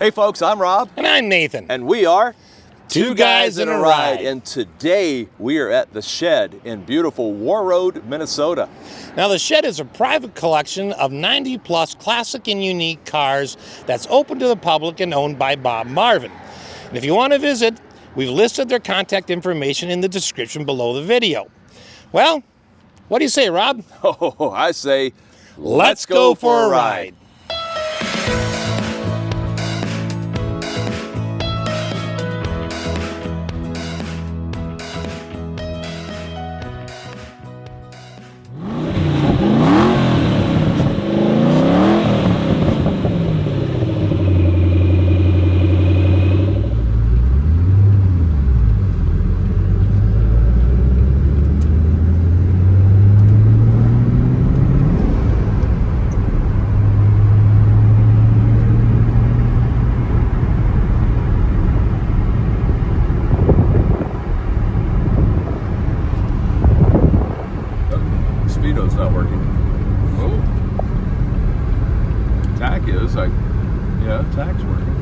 Hey folks, I'm Rob. And I'm Nathan. And we are Two Guys in a Ride. And today we are at the Shed in beautiful Warroad, Minnesota. Now the Shed is a private collection of 90 plus classic and unique cars that's open to the public and owned by Bob Marvin. And if you want to visit, we've listed their contact information in the description below the video. Well, what do you say, Rob? Oh, I say, let's go for a ride. Speedo's not working. Oh. Tack is, yeah, tack's working.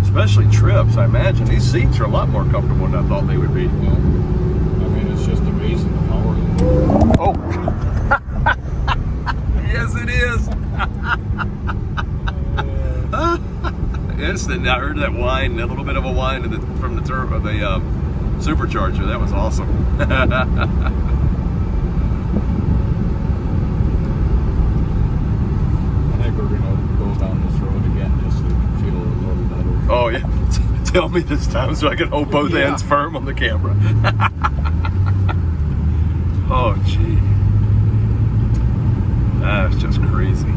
Especially trips, I imagine. These seats are a lot more comfortable than I thought they would be. Yeah. I mean, it's just amazing the power of them. Oh! Yes, it is! Instant. I heard that whine, a little bit of a whine from the turbo, the supercharger. That was awesome. I think we're going to go down this road again just so we can feel a little better. Oh, yeah. Tell me this time so I can hold both ends firm on the camera. Oh, gee. That's just crazy.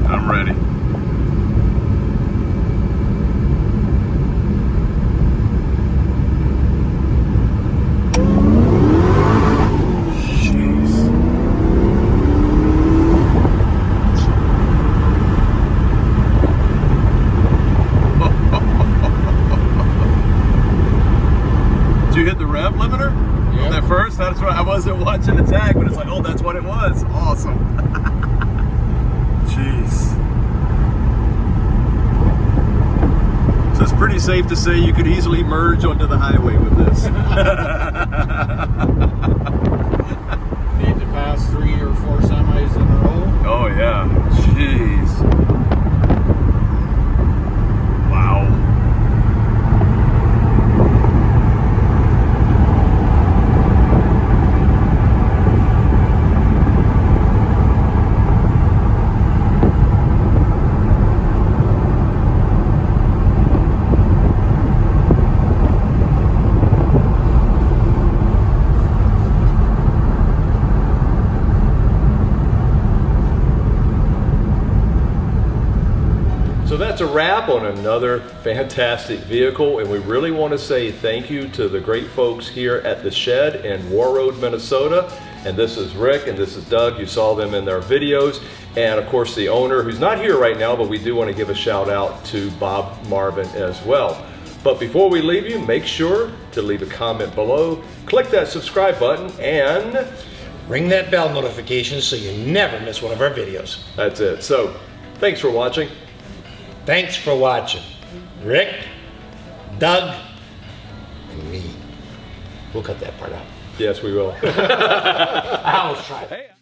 I'm ready. Did you hit the rev limiter? Yep. At first, that's what I wasn't watching the tag, but it's like, oh, that's what it was. Awesome. Jeez. So it's pretty safe to say you could easily merge onto the highway with this. Need to pass 3 or 4 semis in a row. Oh yeah. Jeez. Wow. So that's a wrap on another fantastic vehicle, and we really want to say thank you to the great folks here at the shed in Warroad, Minnesota. And this is Rick and this is Doug. You saw them in their videos. And of course the owner, who's not here right now, but we do want to give a shout out to Bob Marvin as well. But before we leave you, make sure to leave a comment below, click that subscribe button, and Ring that bell notification so you never miss one of our videos. that's it. So thanks for watching. Thanks for watching. Rick, Doug, and me. We'll cut that part out. Yes, we will. I always try. Hey.